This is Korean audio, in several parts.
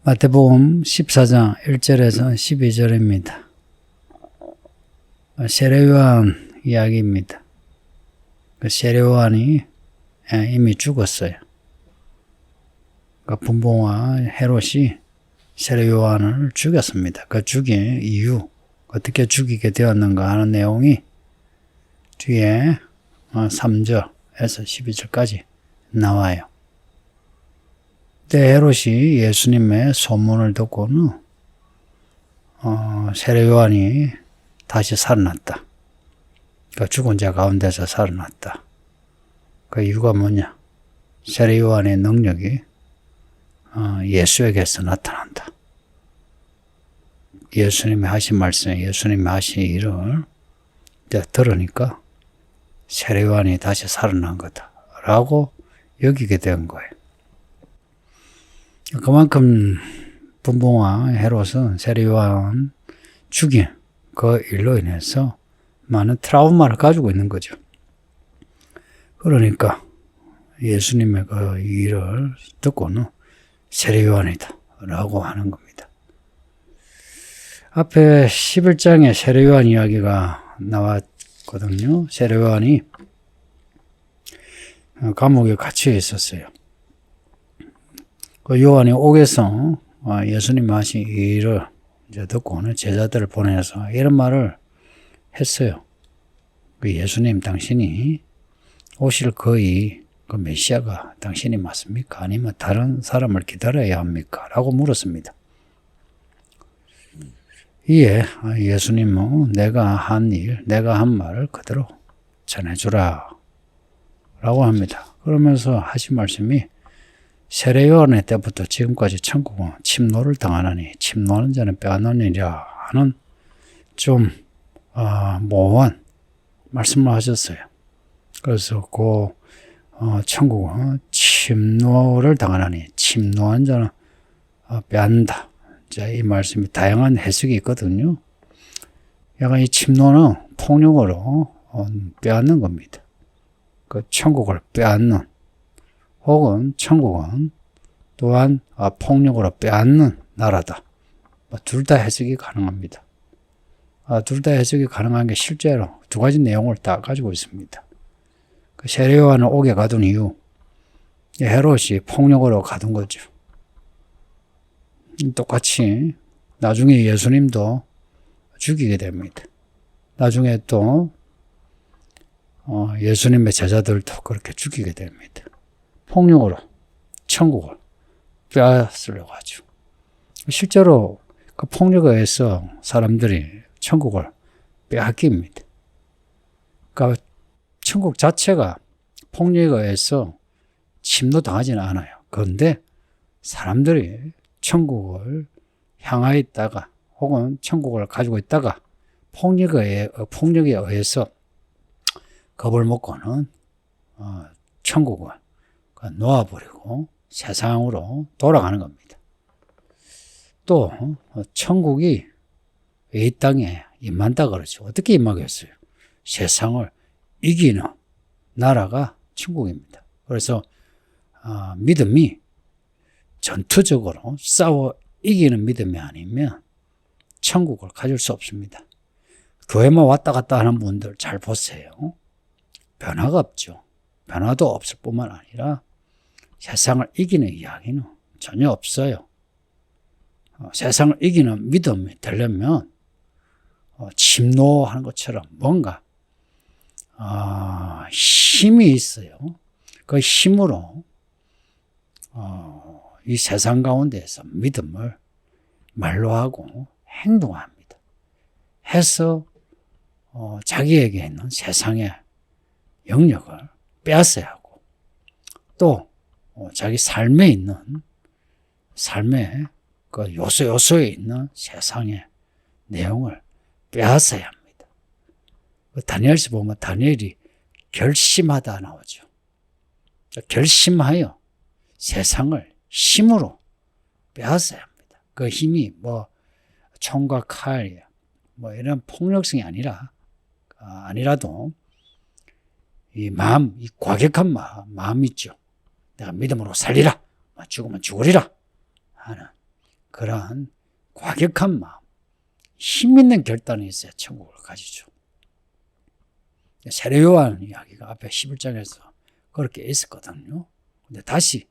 마태복음 14장 1절에서 12절입니다. 세례요한 이야기입니다. 그 세례요한이 이미 죽었어요. 그 분봉와 헤롯이 세례요한을 죽였습니다. 그 죽인 이유, 어떻게 죽이게 되었는가 하는 내용이 뒤에 3절에서 12절까지 나와요. 그때 헤롯이 예수님의 소문을 듣고는 세례요한이 다시 살아났다. 그 죽은 자 가운데서 살아났다. 그 이유가 뭐냐? 세례요한의 능력이 예수에게서 나타난다. 예수님이 하신 말씀, 예수님이 하신 일을 들으니까 세례요한이 다시 살아난 거다 라고 여기게 된 거예요. 그만큼 분봉와 헤롯은 세례요한 죽인 그 일로 인해서 많은 트라우마를 가지고 있는 거죠. 그러니까 예수님의 그 일을 듣고는 세례요한이다 라고 하는 겁니다. 앞에 11장에 세례요한 이야기가 나왔거든요. 세례요한이 감옥에 갇혀 있었어요. 그 요한이 옥에서 예수님이 하신 일을 이제 듣고는 제자들을 보내서 이런 말을 했어요. 그 예수님, 당신이 오실 거의 그 메시아가 당신이 맞습니까? 아니면 다른 사람을 기다려야 합니까? 라고 물었습니다. 이에 예수님은 내가 한 일, 내가 한 말을 그대로 전해주라 라고 합니다. 그러면서 하신 말씀이 세례요한의 때부터 지금까지 천국은 침노를 당하나니 침노하는 자는 빼앗느니라 하는 좀 모호한 말씀을 하셨어요. 그래서 그 천국은 침노를 당하나니 침노한 자는 빼앗는다. 자, 이 말씀이 다양한 해석이 있거든요. 약간 이 침노는 폭력으로 빼앗는 겁니다. 그 천국을 빼앗는, 혹은 천국은 또한 폭력으로 빼앗는 나라다. 둘 다 해석이 가능합니다. 둘 다 해석이 가능한 게 실제로 두 가지 내용을 다 가지고 있습니다. 그 세례요한은 옥에 가둔 이유, 헤롯이 폭력으로 가둔 거죠. 똑같이 나중에 예수님도 죽이게 됩니다. 나중에 또 예수님의 제자들도 그렇게 죽이게 됩니다. 폭력으로 천국을 빼앗으려고 하죠. 실제로 그 폭력에 의해서 사람들이 천국을 빼앗깁니다. 그러니까 천국 자체가 폭력에 의해서 침노당하지는 않아요. 그런데 사람들이 천국을 향하여 있다가 혹은 천국을 가지고 있다가 폭력에 의해서 겁을 먹고는 천국을 놓아버리고 세상으로 돌아가는 겁니다. 또 천국이 이 땅에 임한다 그러죠. 어떻게 임하겠어요? 세상을 이기는 나라가 천국입니다. 그래서 믿음이 전투적으로 싸워 이기는 믿음이 아니면 천국을 가질 수 없습니다. 교회만 왔다 갔다 하는 분들 잘 보세요. 변화가 없죠. 변화도 없을 뿐만 아니라 세상을 이기는 이야기는 전혀 없어요. 세상을 이기는 믿음이 되려면 침노하는 것처럼 뭔가 힘이 있어요. 그 힘으로 이 세상 가운데에서 믿음을 말로 하고 행동합니다. 해서 자기에게 있는 세상의 영역을 빼앗아야 하고 또 자기 삶에 있는 삶의 그 요소에 있는 세상의 내용을 빼앗아야 합니다. 다니엘서 보면 다니엘이 결심하다 나오죠. 결심하여 세상을 힘으로 빼앗아야 합니다. 그 힘이 총과 칼, 이런 폭력성이 아니라도 이 마음, 이 과격한 마음 있죠. 내가 믿음으로 살리라. 죽으면 죽으리라. 하는 그러한 과격한 마음, 힘있는 결단이 있어야 천국을 가지죠. 세례 요한 이야기가 앞에 11장에서 그렇게 있었거든요. 근데 다시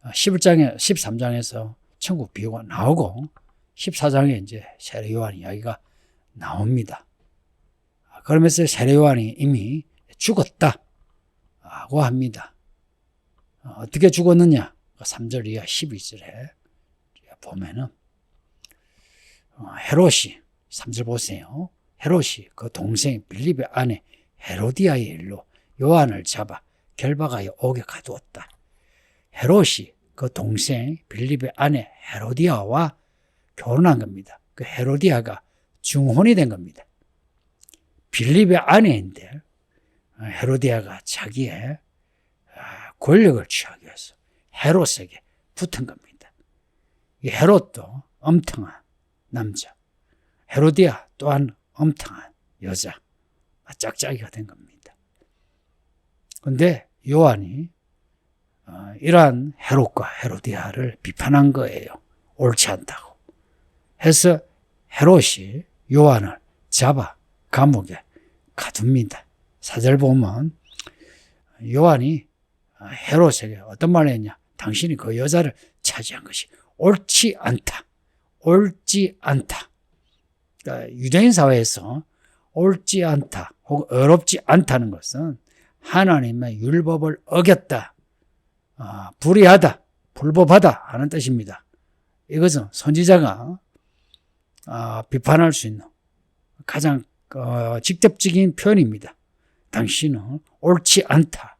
13장에서 천국 비유가 나오고 14장에 이제 세례 요한 이야기가 나옵니다. 그러면서 세례 요한이 이미 죽었다고 합니다. 어떻게 죽었느냐? 3절 이하 12절에 보면은 헤롯이 3절 보세요. 헤롯이 그 동생 빌립의 아내 헤로디아의 일로 요한을 잡아 결박하여 옥에 가두었다. 헤롯이 그 동생 빌립의 아내 헤로디아와 결혼한 겁니다. 그 헤로디아가 중혼이 된 겁니다. 빌립의 아내인데 헤로디아가 자기의 권력을 취하기 위해서 헤롯에게 붙은 겁니다. 이 헤롯도 엄청한 남자, 헤로디아 또한 엄청한 여자, 짝짝이가 된 겁니다. 그런데 요한이 이러한 헤롯과 헤로디아를 비판한 거예요. 옳지 않다고. 해서 헤롯이 요한을 잡아 감옥에 가둡니다. 4절 보면 요한이 헤롯에게 어떤 말을 했냐? 당신이 그 여자를 차지한 것이 옳지 않다. 옳지 않다. 그러니까 유대인 사회에서 옳지 않다 혹은 어렵지 않다는 것은 하나님의 율법을 어겼다, 불의하다, 불법하다 하는 뜻입니다. 이것은 선지자가 비판할 수 있는 가장 직접적인 표현입니다. 당신은 옳지 않다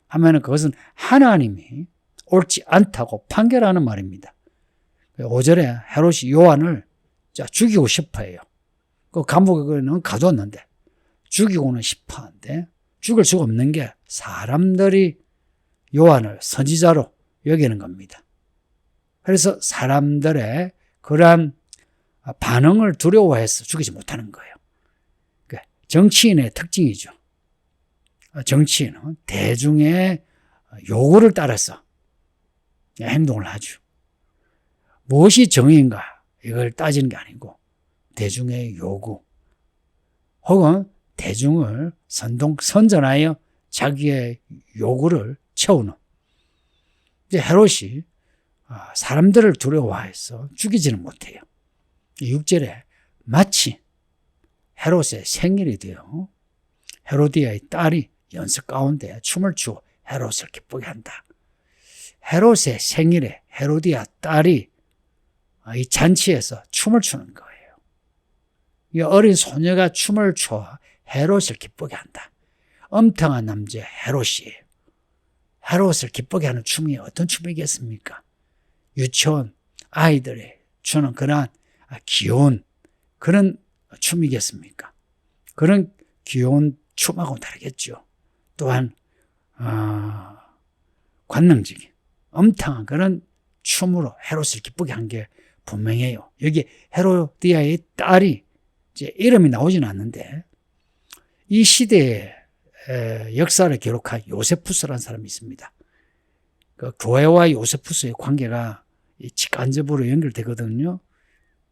하면 그것은 하나님이 옳지 않다고 판결하는 말입니다. 5절에 헤롯이 요한을 죽이고 싶어 해요. 그 감옥에는 가뒀는데 죽이고는 싶어 하는데 죽을 수가 없는 게 사람들이 요한을 선지자로 여기는 겁니다. 그래서 사람들의 그러한 반응을 두려워해서 죽이지 못하는 거예요. 정치인의 특징이죠. 정치인은 대중의 요구를 따라서 행동을 하죠. 무엇이 정의인가 이걸 따지는 게 아니고 대중의 요구 혹은 대중을 선전하여 자기의 요구를 채우는. 이제 헤롯이 사람들을 두려워해서 죽이지는 못해요. 6절에 마치 헤롯의 생일이 되어 헤로디아의 딸이 연습 가운데 춤을 추어 헤롯을 기쁘게 한다. 헤롯의 생일에 헤로디아 딸이 이 잔치에서 춤을 추는 거예요. 이 어린 소녀가 춤을 춰 헤롯을 기쁘게 한다. 엄청난 남자 헤롯이에요. 헤롯을 기쁘게 하는 춤이 어떤 춤이겠습니까? 유치원 아이들이 추는 그런 귀여운 그런 춤이겠습니까? 그런 귀여운 춤하고는 다르겠죠. 또한 관능적인 엄청난 그런 춤으로 헤롯을 기쁘게 한 게 분명해요. 여기 헤로디아의 딸이 이제 이름이 나오지는 않는데 이 시대의 역사를 기록한 요세푸스라는 사람이 있습니다. 그 교회와 요세푸스의 관계가 직간접으로 연결되거든요.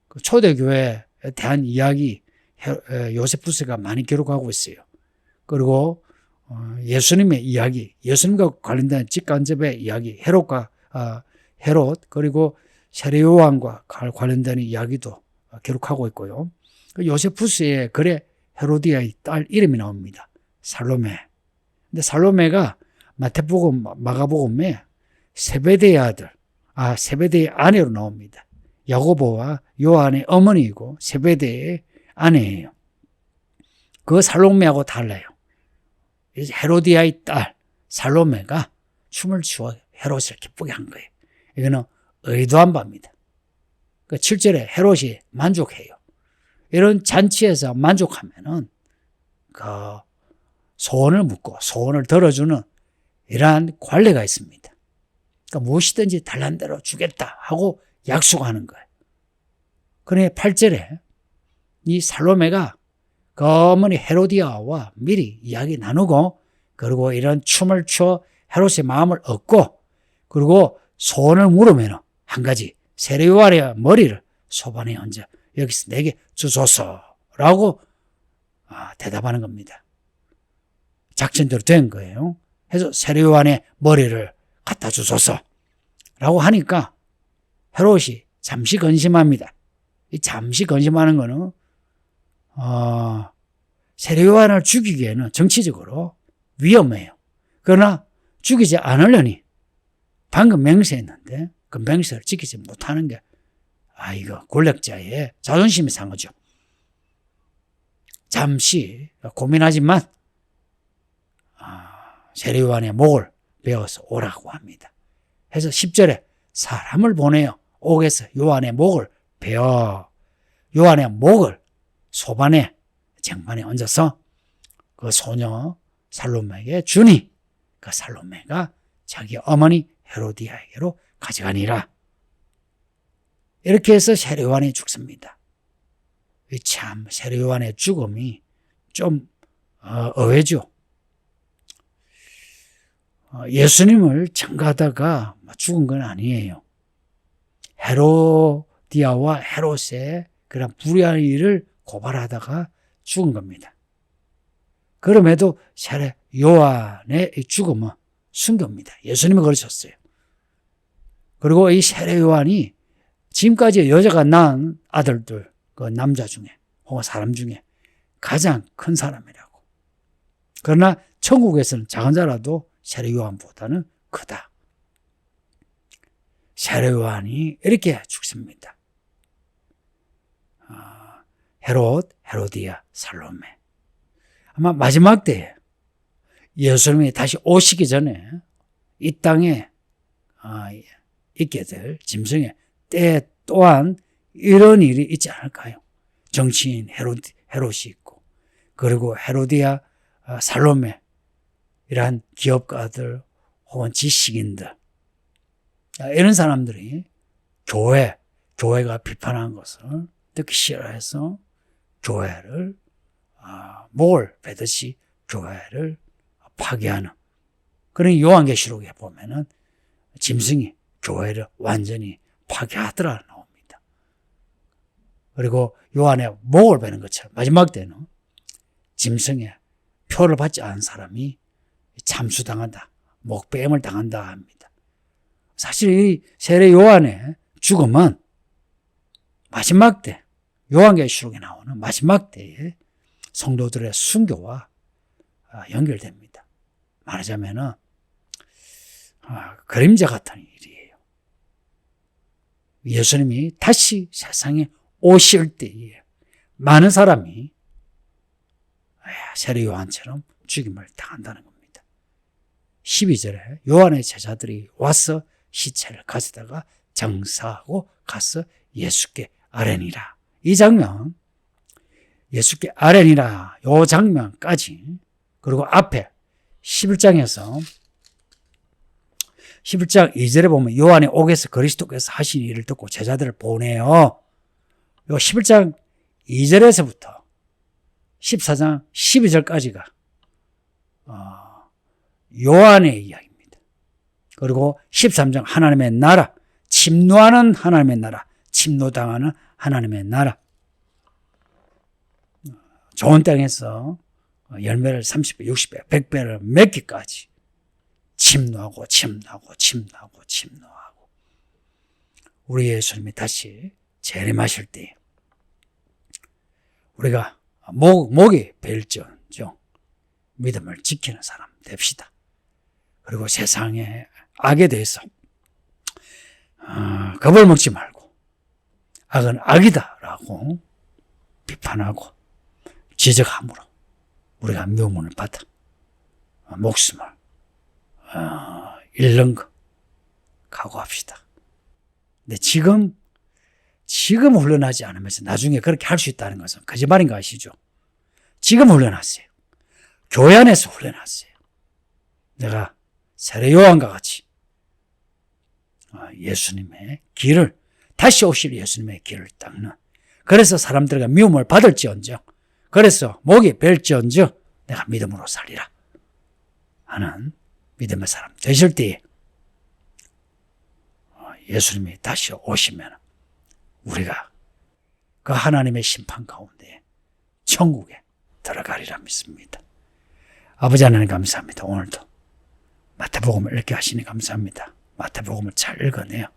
그 초대교회에 대한 이야기 요세푸스가 많이 기록하고 있어요. 그리고 예수님의 이야기, 예수님과 관련된 직간접의 이야기, 헤롯 그리고 세례 요한과 관련된 이야기도 기록하고 있고요. 요세푸스의 글에 헤로디아의 딸 이름이 나옵니다. 살로메. 근데 살로메가 마태복음, 마가복음에 세베대의 아들, 세베대의 아내로 나옵니다. 야고보와 요한의 어머니이고 세베대의 아내예요. 그 살로메하고 달라요. 헤로디아의 딸 살로메가 춤을 추어 헤롯을 기쁘게 한 거예요. 이거는 의도한 바입니다. 7절에 헤롯이 만족해요. 이런 잔치에서 만족하면은 그 소원을 묻고 소원을 들어주는 이러한 관례가 있습니다. 그러니까 무엇이든지 달란 대로 주겠다 하고 약속하는 거예요. 그러니 8절에 이 살로메가 그 어머니 헤로디아와 미리 이야기 나누고 그리고 이런 춤을 춰 헤롯의 마음을 얻고 그리고 소원을 물으면 한 가지 세례 요한의 머리를 소반에 얹어 여기서 내게 주소서라고 대답하는 겁니다. 작전대로 된 거예요. 그래서 세례 요한의 머리를 갖다 주소서라고 하니까 헤롯이 잠시 근심합니다. 이 잠시 근심하는 거는 세례 요한을 죽이기에는 정치적으로 위험해요. 그러나 죽이지 않으려니 방금 맹세했는데 그 맹세를 지키지 못하는 게 이거 권력자의 자존심이 상하죠. 잠시 고민하지만 세례 요한의 목을 베어서 오라고 합니다. 그래서 10절에 사람을 보내어 옥에서 요한의 목을 베어 요한의 목을 소반에 쟁반에 얹어서 그 소녀 살로메에게 주니 그 살로메가 자기 어머니 헤로디아에게로 가져가니라. 이렇게 해서 세례 요한이 죽습니다. 참 세례 요한의 죽음이 좀 의외죠. 예수님을 전가하다가 죽은 건 아니에요. 헤로디아와 헤롯의 그런 불의한 일을 고발하다가 죽은 겁니다. 그럼에도 세례 요한의 죽음은 순교입니다. 예수님이 그러셨어요. 그리고 이 세례 요한이 지금까지 여자가 낳은 아들들, 그 남자 중에 혹은 사람 중에 가장 큰 사람이라고. 그러나 천국에서는 작은 자라도 세례 요한보다는 크다. 세례 요한이 이렇게 죽습니다. 헤롯, 헤로디아, 살로메. 아마 마지막 때에 예수님이 다시 오시기 전에 이 땅에 있게 될 짐승의 때 또한 이런 일이 있지 않을까요? 정치인 헤롯이 있고 그리고 헤로디아, 살로메 이러한 기업가들 혹은 지식인들 이런 사람들이 교회가 비판한 것을 듣기 싫어해서 교회를 목을 베듯이 교회를 파괴하는 그런 요한계시록에 보면은 짐승이 교회를 완전히 파괴하더라 나옵니다. 그리고 요한의 목을 베는 것처럼 마지막 때는 짐승의 표를 받지 않은 사람이 참수당한다, 목배임을 당한다 합니다. 사실 이 세례 요한의 죽음은 마지막 때 요한계시록에 나오는 마지막 때에 성도들의 순교와 연결됩니다. 말하자면은 그림자 같은 일이에요. 예수님이 다시 세상에 오실 때에 많은 사람이 세례 요한처럼 죽임을 당한다는 겁니다. 12절에 요한의 제자들이 와서 시체를 가져다가 장사하고 가서 예수께 아뢰니라. 이 장면, 예수께 아뢰니라 이 장면까지 그리고 앞에 11장에서 11장 2절에 보면 요한의 옥에서 그리스도께서 하신 일을 듣고 제자들을 보내요. 요 11장 2절에서부터 14장 12절까지가 요한의 이야기입니다. 그리고 13장 하나님의 나라, 침노하는 하나님의 나라, 침노당하는 하나님의 나라. 좋은 땅에서 열매를 30배, 60배, 100배를 맺기까지 침노하고 우리 예수님이 다시 재림하실 때 우리가 목이 베일지언정 믿음을 지키는 사람 됩시다. 그리고 세상의 악에 대해서 겁을 먹지 말고 악은 악이다라고 비판하고 지적함으로 우리가 묘문을 받아 목숨을 잃는 거 각오합시다. 근데 지금 훈련하지 않으면서 나중에 그렇게 할 수 있다는 것은 거짓말인 거 아시죠? 지금 훈련하세요. 교회 안에서 훈련하세요. 내가 세례 요한과 같이 예수님의 길을 다시 오실 예수님의 길을 닦는 그래서 사람들과 미움을 받을지언정 그래서 목이 벨지언정 내가 믿음으로 살리라 하는 믿음의 사람 되실 때에 예수님이 다시 오시면 우리가 그 하나님의 심판 가운데 천국에 들어가리라 믿습니다. 아버지 하나님 감사합니다. 오늘도 마태복음을 읽게 하시니 감사합니다. 마태복음을 잘 읽어내요.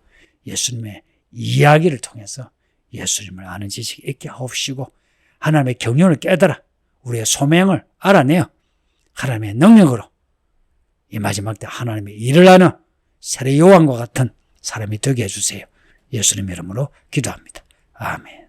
예수님의 이야기를 통해서 예수님을 아는 지식이 있게 하옵시고 하나님의 경륜을 깨달아 우리의 소명을 알아내어 하나님의 능력으로 이 마지막 때 하나님의 일을 하는 세례 요한과 같은 사람이 되게 해주세요. 예수님 이름으로 기도합니다. 아멘.